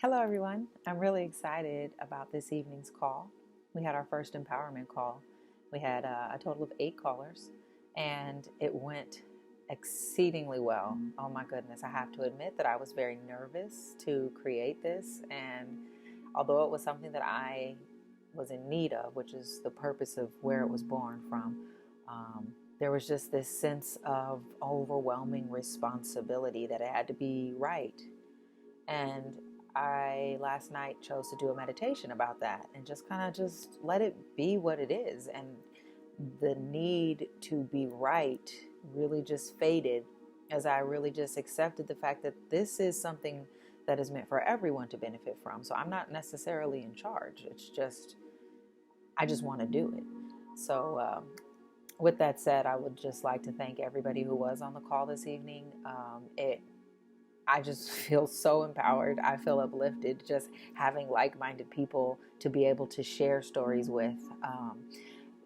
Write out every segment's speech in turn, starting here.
Hello, everyone. I'm really excited about this evening's call. We had our first empowerment call. We had a total of 8 callers, and it went exceedingly well. Oh my goodness. I have to admit that I was very nervous to create this. And although it was something that I was in need of, which is the purpose of where it was born from, there was just this sense of overwhelming responsibility that it had to be right. And I last night chose to do a meditation about that and just kind of just let it be what it is. And the need to be right really just faded as I really just accepted the fact that this is something that is meant for everyone to benefit from. So I'm not necessarily in charge. It's just, I just want to do it. So, with that said, I would just like to thank everybody who was on the call this evening. I just feel so empowered. I feel uplifted just having like-minded people to be able to share stories with,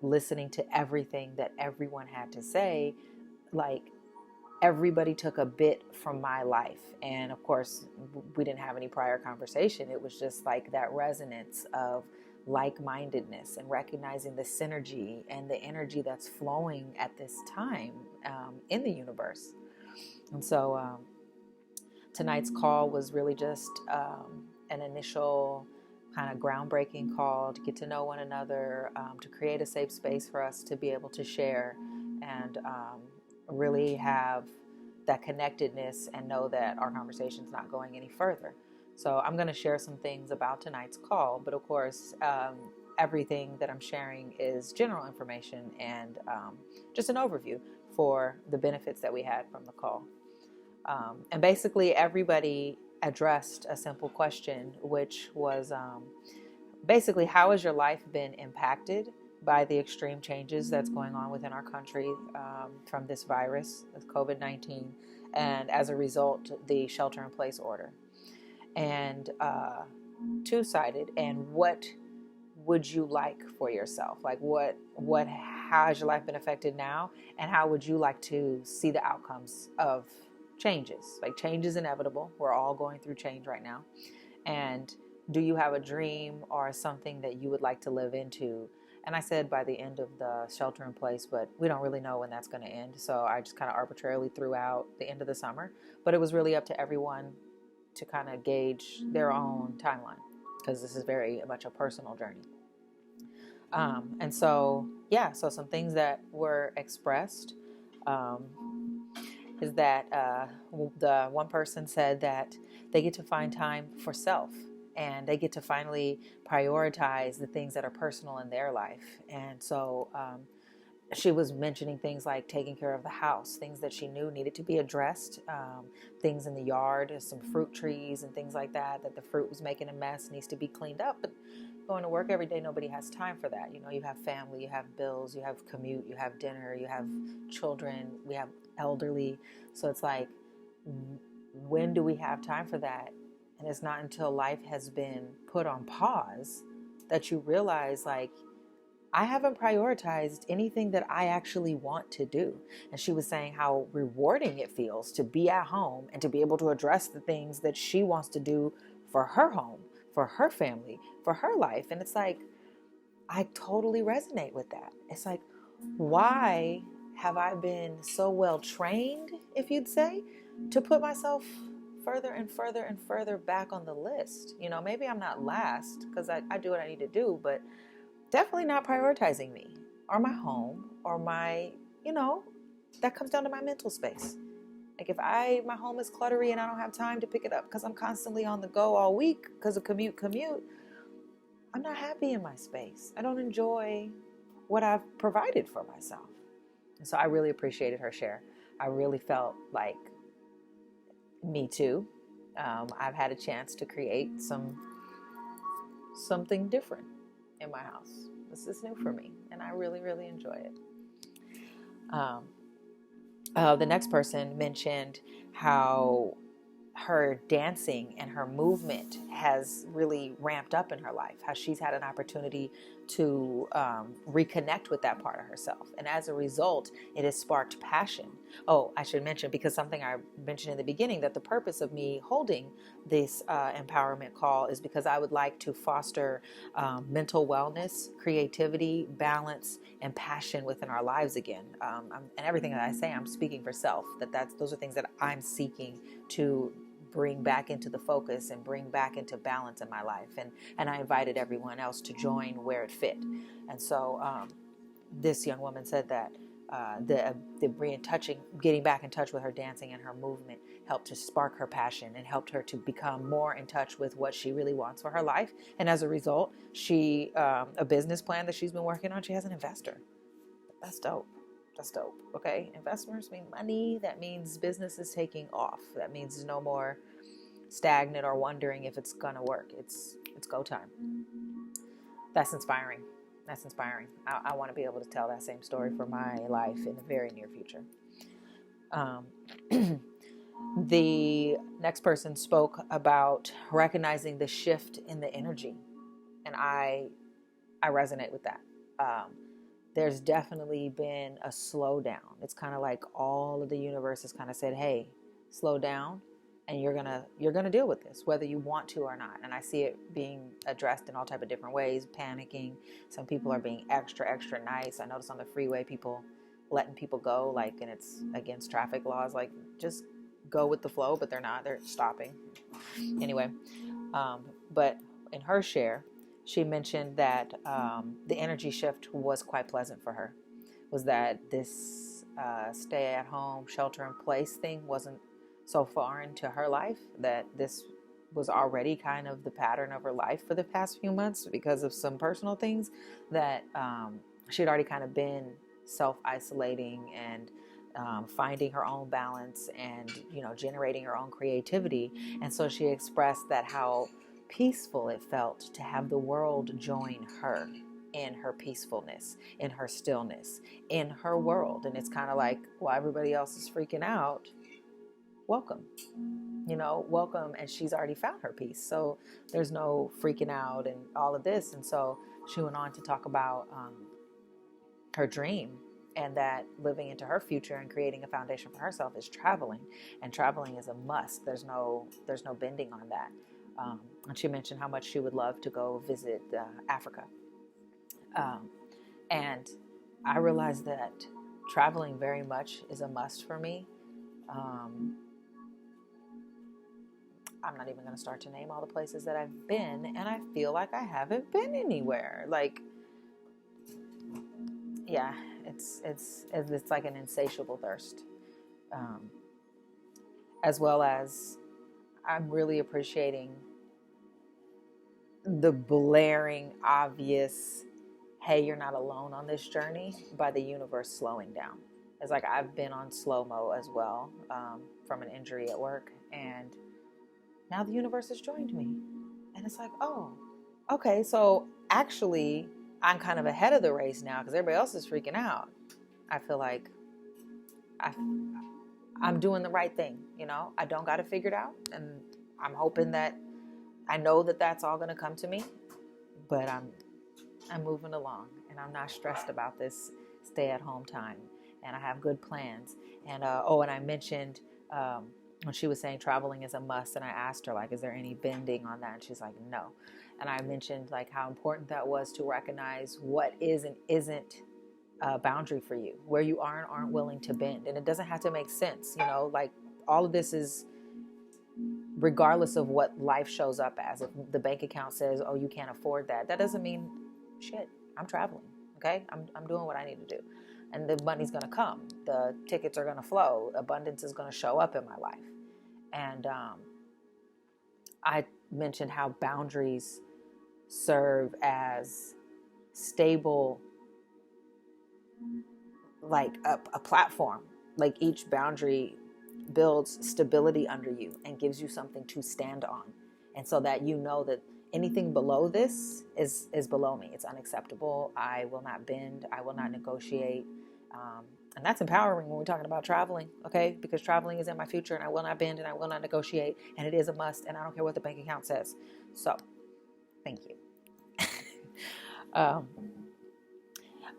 listening to everything that everyone had to say. Like, everybody took a bit from my life. And of course, we didn't have any prior conversation. It was just like that resonance of like-mindedness and recognizing the synergy and the energy that's flowing at this time in the universe. And so, tonight's call was really just an initial kind of groundbreaking call to get to know one another, to create a safe space for us to be able to share and really have that connectedness and know that our conversation is not going any further. So I'm going to share some things about tonight's call, but of course, everything that I'm sharing is general information and just an overview for the benefits that we had from the call. And basically, everybody addressed a simple question, which was basically, how has your life been impacted by the extreme changes that's going on within our country from this virus, with COVID-19, and as a result, the shelter-in-place order? And two-sided, and what would you like for yourself? Like, how has your life been affected now, and how would you like to see the outcomes of changes? Like, change is inevitable. We're all going through change right now. And do you have a dream or something that you would like to live into? And I said by the end of the shelter in place, but we don't really know when that's going to end. So I just kind of arbitrarily threw out the end of the summer. But it was really up to everyone to kind of gauge their own timeline, because this is very much a personal journey. And so, yeah, so some things that were expressed is that the one person said that they get to find time for self, and they get to finally prioritize the things that are personal in their life. And so she was mentioning things like taking care of the house, things that she knew needed to be addressed, things in the yard, some fruit trees and things like that, that the fruit was making a mess, needs to be cleaned up. But going to work every day, nobody has time for that. You know, you have family, you have bills, you have commute, you have dinner, you have children, we have elderly. So it's like, when do we have time for that? And it's not until life has been put on pause that you realize, like, I haven't prioritized anything that I actually want to do. And she was saying how rewarding it feels to be at home and to be able to address the things that she wants to do for her home, for her family, for her life. And it's like, I totally resonate with that. It's like, why have I been so well trained, if you'd say, to put myself further and further and further back on the list? You know, maybe I'm not last because I do what I need to do, but definitely not prioritizing me or my home or my, that comes down to my mental space. Like, if my home is cluttery and I don't have time to pick it up because I'm constantly on the go all week because of commute, I'm not happy in my space. I don't enjoy what I've provided for myself. And so I really appreciated her share. I really felt like, me too. I've had a chance to create something different in my house. This is new for me, and I really, really enjoy it. The next person mentioned how her dancing and her movement has really ramped up in her life, how she's had an opportunity to reconnect with that part of herself. And as a result, it has sparked passion. Oh, I should mention, because something I mentioned in the beginning, that the purpose of me holding this empowerment call is because I would like to foster mental wellness, creativity, balance, and passion within our lives again. And everything that I say, I'm speaking for self, those are things that I'm seeking to bring back into the focus and bring back into balance in my life. And I invited everyone else to join where it fit. And so this young woman said that the getting back in touch with her dancing and her movement helped to spark her passion and helped her to become more in touch with what she really wants for her life. And as a result, a business plan that she's been working on, she has an investor. That's dope. That's dope. Okay. Investors mean money. That means business is taking off. That means no more stagnant or wondering if it's going to work. It's go time. That's inspiring. That's inspiring. I want to be able to tell that same story for my life in the very near future. The next person spoke about recognizing the shift in the energy. And I resonate with that. There's definitely been a slowdown. It's kind of like all of the universe has kind of said, hey, slow down, and you're gonna deal with this, whether you want to or not. And I see it being addressed in all type of different ways, panicking. Some people are being extra nice. I notice on the freeway, people letting people go, like, and it's against traffic laws, like, just go with the flow, but they're not, they're stopping. Anyway, but in her share, she mentioned that the energy shift was quite pleasant for her, was that this stay-at-home, shelter-in-place thing wasn't so foreign to her life, that this was already kind of the pattern of her life for the past few months because of some personal things that she'd already kind of been self-isolating and finding her own balance and, generating her own creativity. And so she expressed that how peaceful it felt to have the world join her in her peacefulness, in her stillness, in her world. And it's kind of like, while everybody else is freaking out, welcome, welcome. And she's already found her peace. So there's no freaking out and all of this. And so she went on to talk about her dream, and that living into her future and creating a foundation for herself is traveling. And traveling is a must. There's no bending on that. And she mentioned how much she would love to go visit Africa. And I realized that traveling very much is a must for me. I'm not even going to start to name all the places that I've been, and I feel like I haven't been anywhere. Like, yeah, it's like an insatiable thirst. As well as I'm really appreciating the blaring, obvious, hey, you're not alone on this journey, by the universe slowing down. It's like I've been on slow-mo as well from an injury at work, and now the universe has joined me. And it's like, oh, okay, so actually I'm kind of ahead of the race now because everybody else is freaking out. I feel like I'm doing the right thing, I don't got it figured out, and I'm hoping that I know that that's all going to come to me, but I'm moving along, and I'm not stressed about this stay-at-home time, and I have good plans. And and I mentioned when she was saying traveling is a must, and I asked her, like, is there any bending on that? And she's like, no. And I mentioned like how important that was to recognize what is and isn't a boundary for you, where you are and aren't willing to bend. And it doesn't have to make sense, like all of this is regardless of what life shows up as. If the bank account says, oh, you can't afford that, that doesn't mean shit. I'm traveling. Okay. I'm doing what I need to do. And the money's going to come. The tickets are going to flow. Abundance is going to show up in my life. And I mentioned how boundaries serve as stable, like a platform. Like each boundary builds stability under you and gives you something to stand on. And so that that anything below this is below me. It's unacceptable. I will not bend. I will not negotiate. And that's empowering when we're talking about traveling, okay? Because traveling is in my future and I will not bend and I will not negotiate. And it is a must. And I don't care what the bank account says. So thank you. um,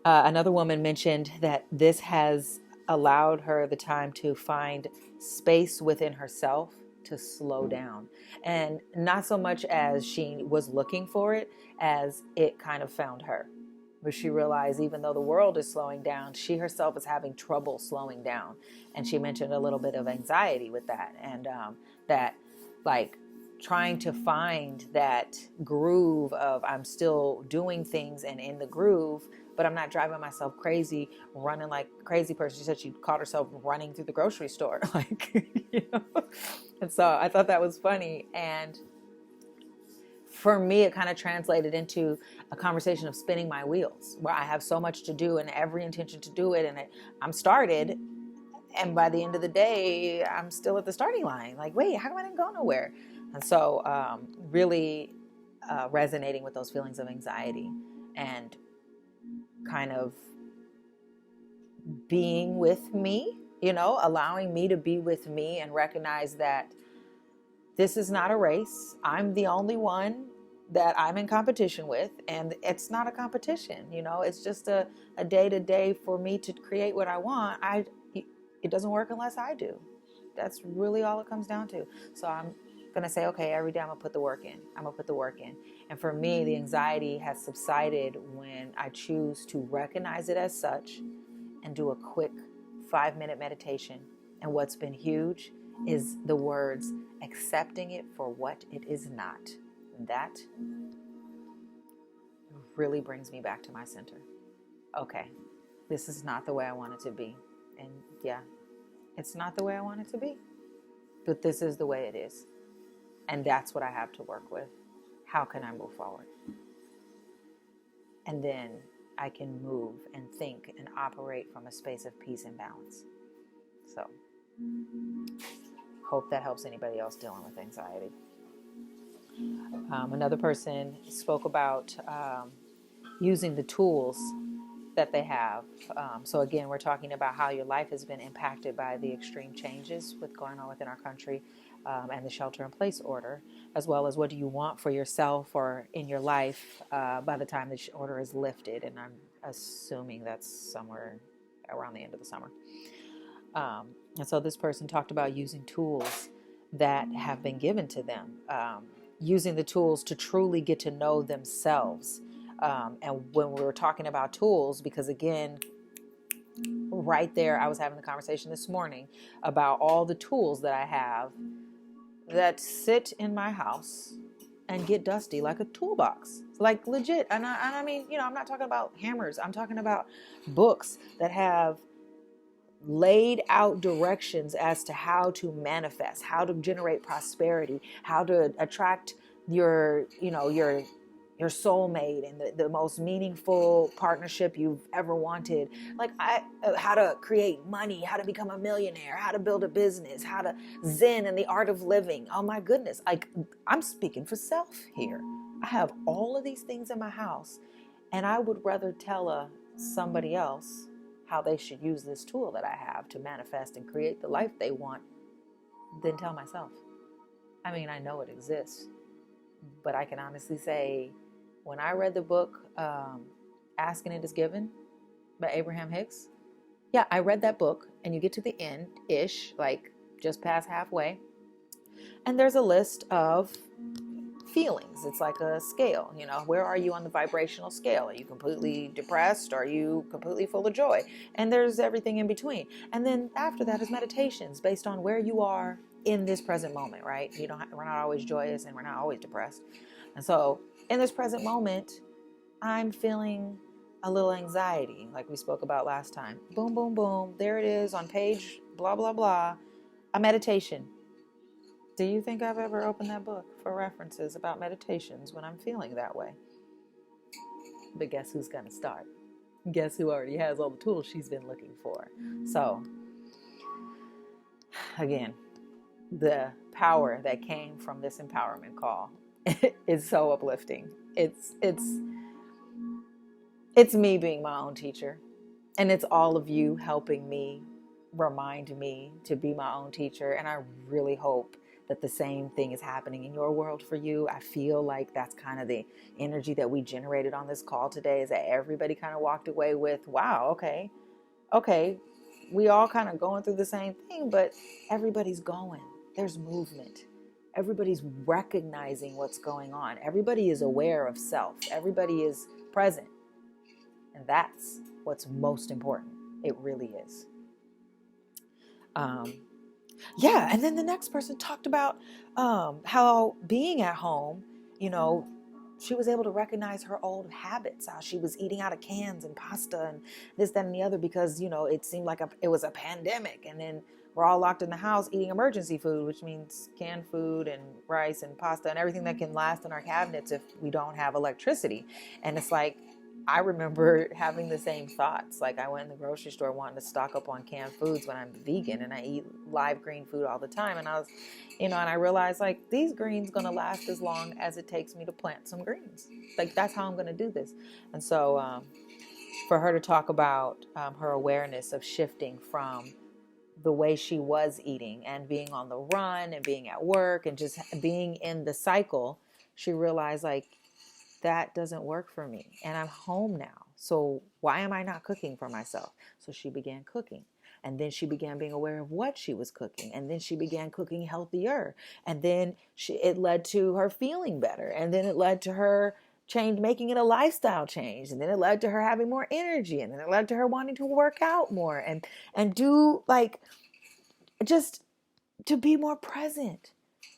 Another woman mentioned that this has allowed her the time to find space within herself to slow down. And not so much as she was looking for it, as it kind of found her. But she realized even though the world is slowing down, she herself is having trouble slowing down. And she mentioned a little bit of anxiety with that. And that, like, trying to find that groove of I'm still doing things and in the groove, but I'm not driving myself crazy, running like a crazy person. She said she caught herself running through the grocery store. Like, you know? And so I thought that was funny. And for me, it kind of translated into a conversation of spinning my wheels, where I have so much to do and every intention to do it. And I'm started. And by the end of the day, I'm still at the starting line. Like, wait, how come I didn't go nowhere? And so really resonating with those feelings of anxiety and kind of being with me, you know, allowing me to be with me and recognize that this is not a race. I'm the only one that I'm in competition with, and it's not a competition, you know, it's just a day-to-day for me to create what I want. It doesn't work unless I do. That's really all it comes down to. So I'm going to say, okay, every day I'm going to put the work in. I'm going to put the work in. And for me, the anxiety has subsided when I choose to recognize it as such and do a quick 5-minute meditation. And what's been huge is the words, accepting it for what it is not. And that really brings me back to my center. Okay, this is not the way I want it to be. And yeah, it's not the way I want it to be, but this is the way it is. And that's what I have to work with. How can I move forward? And then I can move and think and operate from a space of peace and balance. So, hope that helps anybody else dealing with anxiety. Another person spoke about using the tools that they have. So again, we're talking about how your life has been impacted by the extreme changes with going on within our country and the shelter-in-place order, as well as what do you want for yourself or in your life by the time the order is lifted. And I'm assuming that's somewhere around the end of the summer. And so this person talked about using tools that have been given to them, using the tools to truly get to know themselves. And when we were talking about tools, because again, right there, I was having the conversation this morning about all the tools that I have that sit in my house and get dusty like a toolbox, like legit. And I mean, you know, I'm not talking about hammers. I'm talking about books that have laid out directions as to how to manifest, how to generate prosperity, how to attract your soulmate and the most meaningful partnership you've ever wanted. Like how to create money, how to become a millionaire, how to build a business, how to zen and the art of living. Oh my goodness. Like, I'm speaking for self here. I have all of these things in my house, and I would rather tell somebody else how they should use this tool that I have to manifest and create the life they want than tell myself. I mean, I know it exists, but I can honestly say, when I read the book, Asking It Is Given by Abraham Hicks, yeah, I read that book, and you get to the end-ish, like just past halfway, and there's a list of feelings. It's like a scale, you know, where are you on the vibrational scale? Are you completely depressed? Are you completely full of joy? And there's everything in between. And then after that is meditations based on where you are in this present moment, right? We're not always joyous and we're not always depressed. And so in this present moment, I'm feeling a little anxiety, like we spoke about last time. Boom, boom, boom. There it is on page blah, blah, blah. A meditation. Do you think I've ever opened that book for references about meditations when I'm feeling that way? But guess who's going to start? Guess who already has all the tools she's been looking for? So, again, the power that came from this empowerment call is so uplifting. It's me being my own teacher. And it's all of you helping me, remind me to be my own teacher. And I really hope that the same thing is happening in your world for you. I feel like that's kind of the energy that we generated on this call today, is that everybody kind of walked away with, wow, okay, we all kind of going through the same thing, but everybody's going. There's movement. Everybody's recognizing what's going on. Everybody is aware of self. Everybody is present. And that's what's most important. It really is. Yeah. And then the next person talked about how being at home, you know, she was able to recognize her old habits, how she was eating out of cans and pasta and this, that, and the other, because, you know, it seemed like it was a pandemic. And then we're all locked in the house eating emergency food, which means canned food and rice and pasta and everything that can last in our cabinets if we don't have electricity. And it's like, I remember having the same thoughts. Like, I went in the grocery store wanting to stock up on canned foods when I'm vegan and I eat live green food all the time. And I was, and I realized, like, these greens going to last as long as it takes me to plant some greens. Like, that's how I'm going to do this. And so for her to talk about her awareness of shifting from the way she was eating and being on the run and being at work and just being in the cycle, she realized, like, that doesn't work for me. And I'm home now. So why am I not cooking for myself? So she began cooking. And then she began being aware of what she was cooking. And then she began cooking healthier. And then it led to her feeling better. And then it led to her making it a lifestyle change. And then it led to her having more energy. And then it led to her wanting to work out more and do, like, just to be more present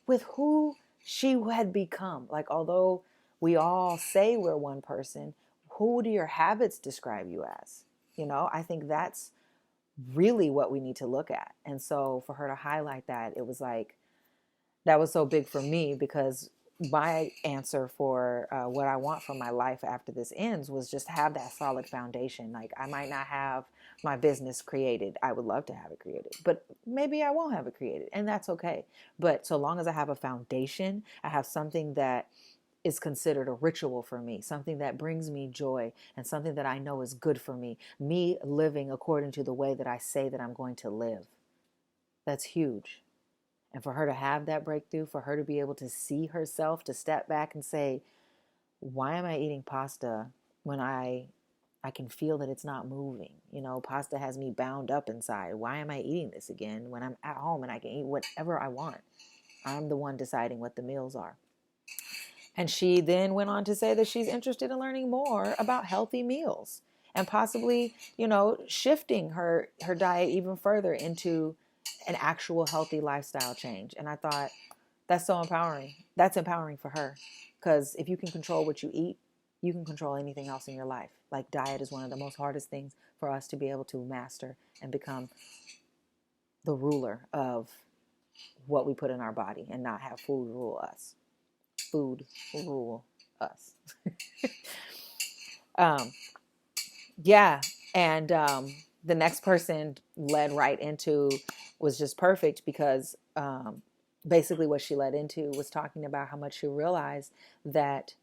with who she had become. Like, although we all say we're one person, who do your habits describe you as? I think that's really what we need to look at. And so for her to highlight that, it was like, that was so big for me, because my answer for what I want from my life after this ends was just have that solid foundation. Like, I might not have my business created. I would love to have it created, but maybe I won't have it created, and that's okay. But so long as I have a foundation, I have something that is considered a ritual for me, something that brings me joy and something that I know is good for me living according to the way that I say that I'm going to live. That's huge. And for her to have that breakthrough, for her to be able to see herself, to step back and say, why am I eating pasta when I can feel that it's not moving? Pasta has me bound up inside. Why am I eating this again when I'm at home and I can eat whatever I want? I'm the one deciding what the meals are. And she then went on to say that she's interested in learning more about healthy meals and possibly, shifting her diet even further into an actual healthy lifestyle change. And I thought, that's so empowering. That's empowering for her, because if you can control what you eat, you can control anything else in your life. Like, diet is one of the most hardest things for us to be able to master and become the ruler of what we put in our body and not have food rule us. Food rule us. Yeah. And the next person led right into was just perfect, because basically what she led into was talking about how much she realized that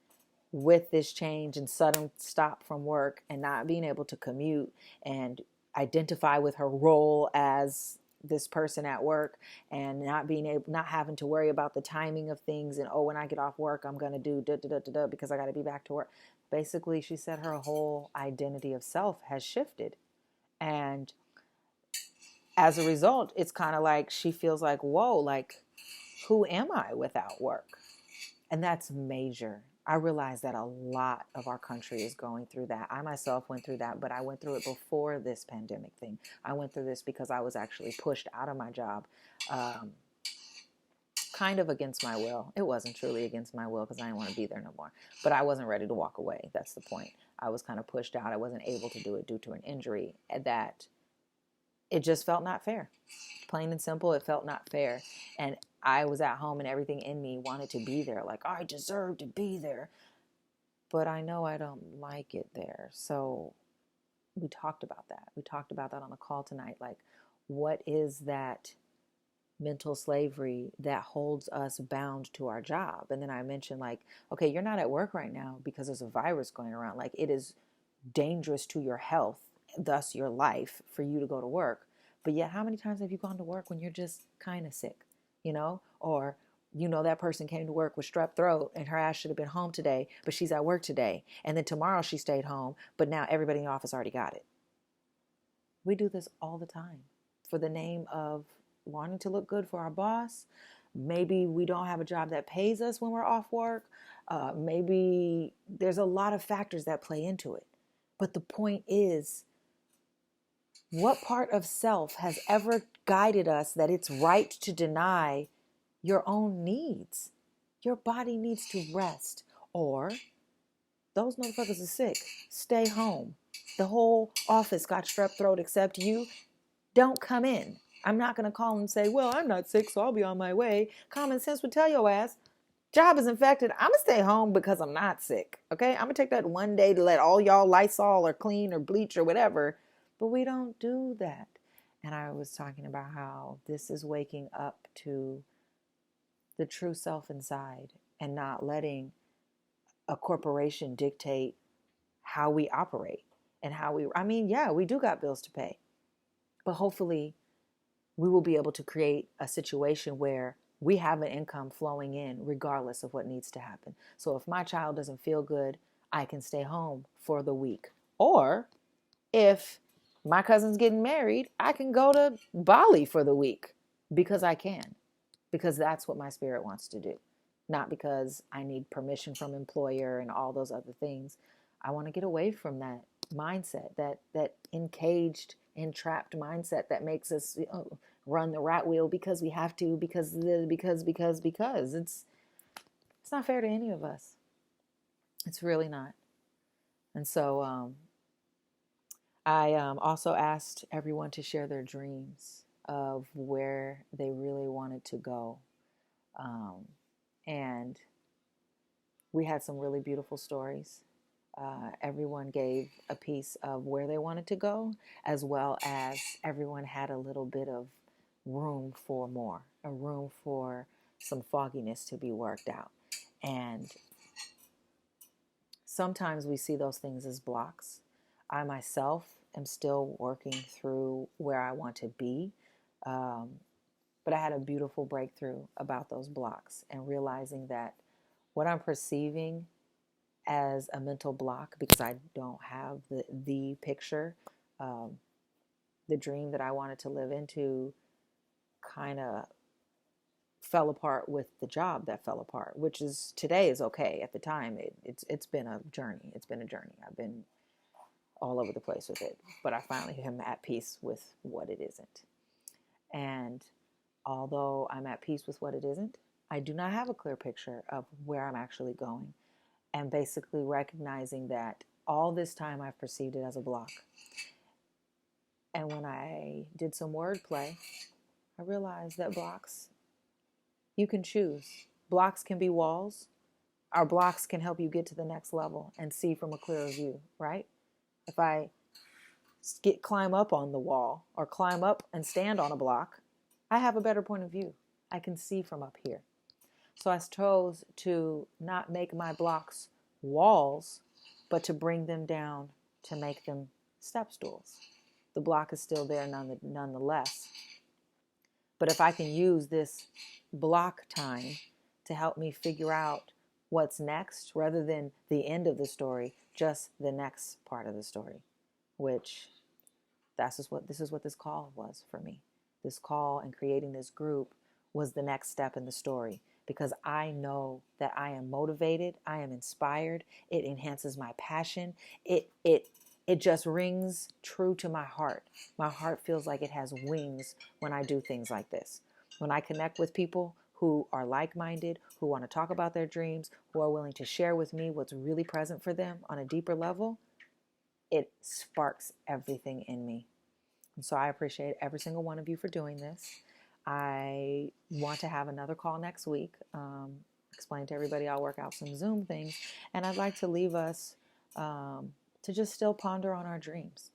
with this change and sudden stop from work and not being able to commute and identify with her role as this person at work, and not having to worry about the timing of things, and when I get off work I'm going to do da, da, da, da, da, because I got to be back to work. Basically, she said her whole identity of self has shifted, and as a result, it's kind of like she feels like, whoa, like, who am I without work? And that's major. I realize that a lot of our country is going through that. I myself went through that, but I went through it before this pandemic thing. I went through this because I was actually pushed out of my job, kind of against my will. It wasn't truly against my will, because I didn't want to be there no more. But I wasn't ready to walk away. That's the point. I was kind of pushed out. I wasn't able to do it due to an injury that it just felt not fair. Plain and simple, it felt not fair. And I was at home and everything in me wanted to be there. Like, I deserve to be there. But I know I don't like it there. So we talked about that. We talked about that on the call tonight. Like, what is that mental slavery that holds us bound to our job? And then I mentioned, like, okay, you're not at work right now because there's a virus going around. Like, it is dangerous to your health thus your life, for you to go to work. But yet, how many times have you gone to work when you're just kind of sick, or that person came to work with strep throat and her ass should have been home today, but she's at work today. And then tomorrow she stayed home, but now everybody in the office already got it. We do this all the time for the name of wanting to look good for our boss. Maybe we don't have a job that pays us when we're off work. Maybe there's a lot of factors that play into it. But the point is, what part of self has ever guided us that it's right to deny your own needs? Your body needs to rest. Or those motherfuckers are sick. Stay home. The whole office got strep throat except you. Don't come in. I'm not going to call and say, well, I'm not sick, so I'll be on my way. Common sense would tell your ass, job is infected. I'm going to stay home because I'm not sick. Okay? I'm going to take that one day to let all y'all Lysol or clean or bleach or whatever. But we don't do that. And I was talking about how this is waking up to the true self inside and not letting a corporation dictate how we operate and we do got bills to pay. But hopefully we will be able to create a situation where we have an income flowing in regardless of what needs to happen. So if my child doesn't feel good, I can stay home for the week. Or if my cousin's getting married, I can go to Bali for the week because I can. Because that's what my spirit wants to do. Not because I need permission from employer and all those other things. I want to get away from that mindset, that encaged, entrapped mindset that makes us run the rat wheel because we have to, because it's not fair to any of us. It's really not. And so I also asked everyone to share their dreams of where they really wanted to go. And we had some really beautiful stories. Everyone gave a piece of where they wanted to go, as well as everyone had a little bit of room for more, a room for some fogginess to be worked out. And sometimes we see those things as blocks. I myself am still working through where I want to be. But I had a beautiful breakthrough about those blocks and realizing that what I'm perceiving as a mental block, because I don't have the picture, the dream that I wanted to live into kind of fell apart with the job that fell apart, which is today is okay. At the time, it's been a journey. It's been a journey. I've been all over the place with it, but I finally am at peace with what it isn't. And although I'm at peace with what it isn't, I do not have a clear picture of where I'm actually going. And basically recognizing that all this time I've perceived it as a block. And when I did some wordplay, I realized that blocks, you can choose. Blocks can be walls. Our blocks can help you get to the next level and see from a clearer view, right? If I climb up on the wall or climb up and stand on a block, I have a better point of view. I can see from up here. So I chose to not make my blocks walls, but to bring them down to make them step stools. The block is still there nonetheless. But if I can use this block time to help me figure out what's next, rather than the end of the story, just the next part of the story, which this is what this call was for me. This call and creating this group was the next step in the story. Because I know that I am motivated, I am inspired, it enhances my passion, it just rings true to my heart. My heart feels like it has wings when I do things like this. When I connect with people who are like-minded, who want to talk about their dreams, who are willing to share with me what's really present for them on a deeper level, it sparks everything in me. And so I appreciate every single one of you for doing this. I want to have another call next week. Explain to everybody I'll work out some Zoom things. And I'd like to leave us to just still ponder on our dreams.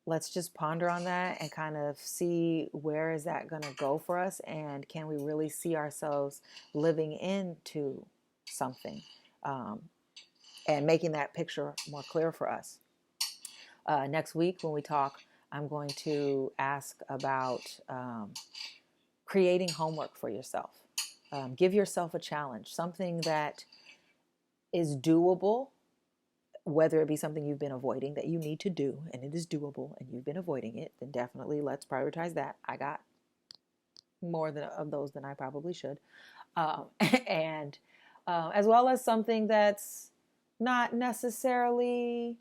Let's just ponder on that and kind of see where is that going to go for us, and can we really see ourselves living into something and making that picture more clear for us. Next week when we talk, I'm going to ask about creating homework for yourself. Give yourself a challenge, something that is doable, whether it be something you've been avoiding that you need to do and it is doable and you've been avoiding it, then definitely let's prioritize that. I got more of those than I probably should. Um, and as well as something that's not necessarily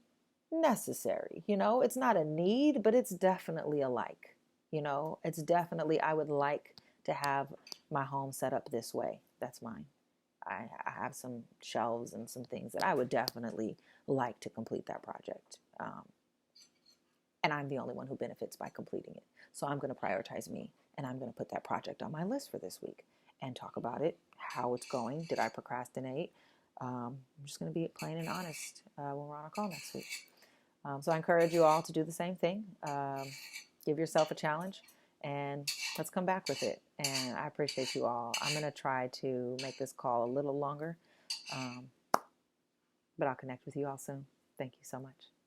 necessary. It's not a need, but it's definitely a like. It's definitely, I would like to have my home set up this way. That's mine. I have some shelves and some things that I would definitely like to complete that project. And I'm the only one who benefits by completing it. So I'm going to prioritize me, and I'm going to put that project on my list for this week and talk about it, how it's going. Did I procrastinate? I'm just going to be plain and honest when we're on a call next week. So I encourage you all to do the same thing. Give yourself a challenge, and let's come back with it. And I appreciate you all. I'm going to try to make this call a little longer, but I'll connect with you all soon. Thank you so much.